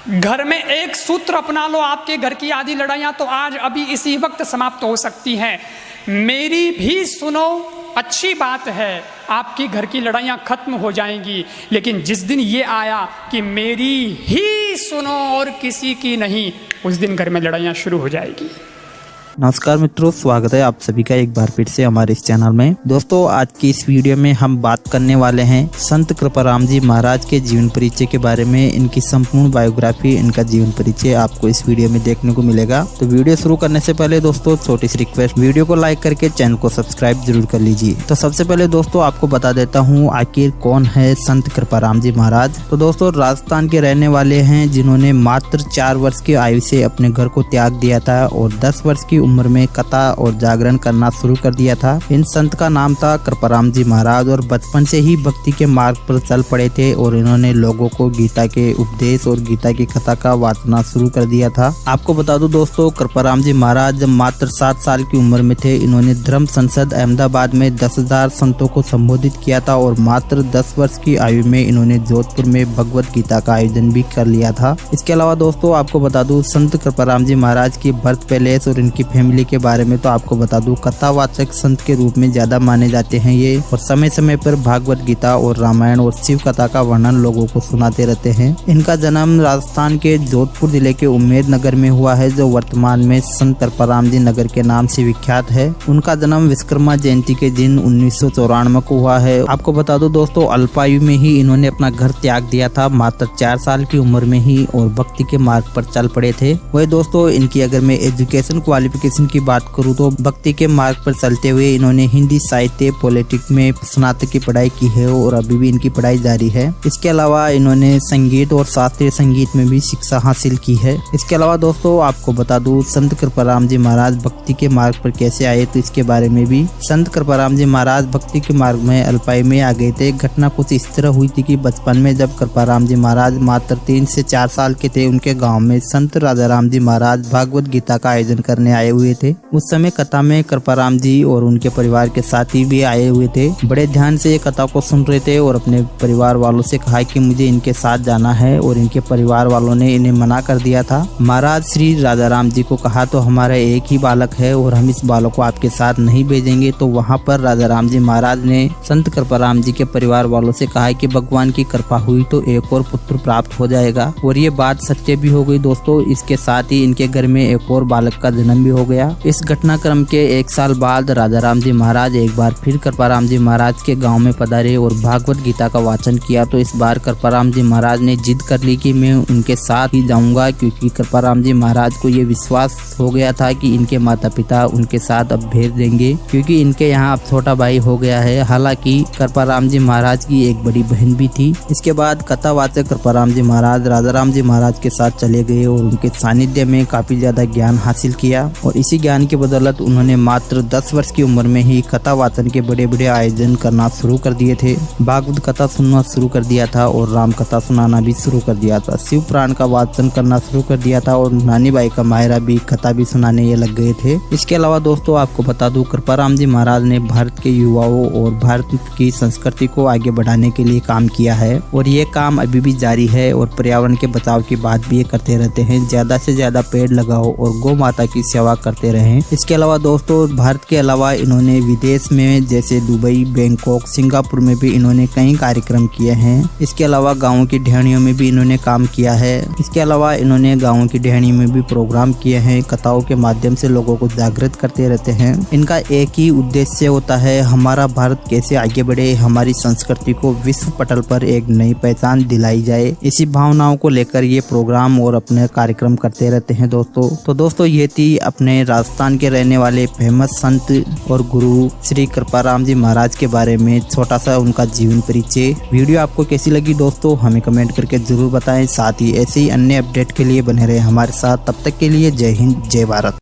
घर में एक सूत्र अपना लो, आपके घर की आधी लड़ाइयाँ तो आज अभी इसी वक्त समाप्त हो सकती हैं। मेरी भी सुनो, अच्छी बात है, आपकी घर की लड़ाइयाँ खत्म हो जाएंगी। लेकिन जिस दिन ये आया कि मेरी ही सुनो और किसी की नहीं, उस दिन घर में लड़ाइयाँ शुरू हो जाएगी। नमस्कार मित्रों, स्वागत है आप सभी का एक बार फिर से हमारे इस चैनल में। दोस्तों, आज की इस वीडियो में हम बात करने वाले हैं संत कृपाराम जी महाराज के जीवन परिचय के बारे में। इनकी संपूर्ण बायोग्राफी, इनका जीवन परिचय आपको इस वीडियो में देखने को मिलेगा। तो वीडियो शुरू करने से पहले दोस्तों छोटी सी रिक्वेस्ट, वीडियो को लाइक करके चैनल को सब्सक्राइब जरूर कर लीजिए। तो सबसे पहले दोस्तों आपको बता देता हूँ आखिर कौन है संत कृपाराम जी महाराज। तो दोस्तों राजस्थान के रहने वाले हैं, जिन्होंने मात्र 4 वर्ष की आयु से अपने घर को त्याग दिया था और 10 वर्ष की उम्र में कथा और जागरण करना शुरू कर दिया था। इन संत का नाम था कृपाराम जी महाराज और बचपन से ही भक्ति के मार्ग पर चल पड़े थे और इन्होंने लोगों को गीता के उपदेश और गीता की कथा का वाचना शुरू कर दिया था। आपको बता दूं दोस्तों, कृपाराम जी महाराज जब मात्र 7 साल की उम्र में थे, इन्होंने धर्म संसद अहमदाबाद में 10,000 संतों को संबोधित किया था और मात्र 10 वर्ष की आयु में इन्होंने जोधपुर में भगवत गीता का आयोजन भी कर लिया था। इसके अलावा दोस्तों आपको बता दूं, संत कृपाराम जी महाराज की बर्थ पैलेस और इनकी फैमिली के बारे में तो आपको बता दूं, कथावाचक संत के रूप में ज्यादा माने जाते हैं ये, और समय समय पर भागवत गीता और रामायण और शिव कथा का वर्णन लोगों को सुनाते रहते हैं। इनका जन्म राजस्थान के जोधपुर जिले के उम्मेद नगर में हुआ है, जो वर्तमान में संत कृपाराम जी नगर के नाम से विख्यात है। उनका जन्म विश्वकर्मा जयंती के दिन 1994 को हुआ है। आपको बता दो दोस्तों, अल्पायु में ही इन्होंने अपना घर त्याग दिया था, मात्र 4 साल की उम्र में ही, और भक्ति के मार्ग पर चल पड़े थे। वही दोस्तों इनकी अगर मैं एजुकेशन क्वालिफिकेशन की बात करूँ तो भक्ति के मार्ग पर चलते हुए इन्होंने हिंदी साहित्य पॉलिटिक्स में स्नातक की पढ़ाई की है और अभी भी इनकी पढ़ाई जारी है। इसके अलावा इन्होंने संगीत और शास्त्रीय संगीत में भी शिक्षा हासिल की है। इसके अलावा दोस्तों आपको बता दूं, संत कृपाराम जी महाराज भक्ति के मार्ग पर कैसे आए, तो इसके बारे में भी। संत कृपाराम जी महाराज भक्ति के मार्ग में अल्पायु में आ गए थे। घटना कुछ इस तरह हुई थी कि बचपन में जब कृपाराम जी महाराज मात्र 3 से 4 साल के थे, उनके गाँव में संत राजाराम जी महाराज भागवत गीता का आयोजन करने आए हुए थे। उस समय कथा में कृपाराम जी और उनके परिवार के साथी भी आए हुए थे। बड़े ध्यान से ये कथा को सुन रहे थे और अपने परिवार वालों से कहा कि मुझे इनके साथ जाना है, और इनके परिवार वालों ने इन्हें मना कर दिया था। महाराज श्री राजाराम जी को कहा तो हमारा एक ही बालक है और हम इस बालक को आपके साथ नहीं भेजेंगे। तो वहाँ पर राजाराम जी महाराज ने संत कृपाराम जी के परिवार वालों से कहा कि भगवान की कृपा हुई तो एक और पुत्र प्राप्त हो जाएगा, और ये बात सत्य भी हो गई दोस्तों। इसके साथ ही इनके घर में एक और बालक का जन्म भी हो गया। इस घटनाक्रम के 1 साल बाद राजाराम जी महाराज एक बार फिर कृपाराम जी महाराज के गांव में पधारे और भागवत गीता का वाचन किया। तो इस बार कृपाराम जी महाराज ने जिद कर ली कि मैं उनके साथ ही जाऊंगा, क्योंकि कृपाराम जी महाराज को ये विश्वास हो गया था कि इनके माता पिता उनके साथ अब भेज देंगे, क्योंकि इनके यहाँ अब छोटा भाई हो गया है। हालांकि कृपाराम जी महाराज की एक बड़ी बहन भी थी। इसके बाद कथावाचक कृपाराम जी महाराज राजाराम जी महाराज के साथ चले गए और उनके सानिध्य में काफी ज्यादा ज्ञान हासिल किया, और इसी ज्ञान की बदौलत उन्होंने मात्र 10 वर्ष की उम्र में ही कथा वाचन के बड़े बड़े आयोजन करना शुरू कर दिए थे। भागवत कथा सुनना शुरू कर दिया था और राम कथा सुनाना भी शुरू कर दिया था। शिव पुराण का वाचन करना शुरू कर दिया था और नानी बाई का मायरा भी कथा भी सुनाने ये लग गए थे। इसके अलावा दोस्तों आपको बता दूं, कृपाराम जी महाराज ने भारत के युवाओं और भारत की संस्कृति को आगे बढ़ाने के लिए काम किया है, और ये काम अभी भी जारी है। और पर्यावरण के बचाव की बात भी ये करते रहते हैं, ज्यादा से ज्यादा पेड़ लगाओ और गौ माता की सेवा करते रहें। इसके अलावा दोस्तों भारत के अलावा इन्होंने विदेश में जैसे दुबई, बैंकॉक, सिंगापुर में भी इन्होंने कई कार्यक्रम किए हैं। इसके अलावा गाँवों की ढेड़ियों में भी इन्होंने काम किया है। इसके अलावा इन्होंने गाँवों की ढेड़ी में भी प्रोग्राम किए हैं। कथाओं के माध्यम से लोगों को जागृत करते रहते हैं। इनका एक ही उद्देश्य होता है, हमारा भारत कैसे आगे बढ़े, हमारी संस्कृति को विश्व पटल पर एक नई पहचान दिलाई जाए। इसी भावनाओं को लेकर ये प्रोग्राम और अपने कार्यक्रम करते रहते हैं दोस्तों। तो दोस्तों ये थी अपने राजस्थान के रहने वाले फेमस संत और गुरु श्री कृपाराम जी महाराज के बारे में छोटा सा उनका जीवन परिचय। वीडियो आपको कैसी लगी दोस्तों, हमें कमेंट करके जरूर बताएं। साथ ही ऐसे ही अन्य अपडेट के लिए बने रहे हमारे साथ। तब तक के लिए जय हिंद, जय भारत।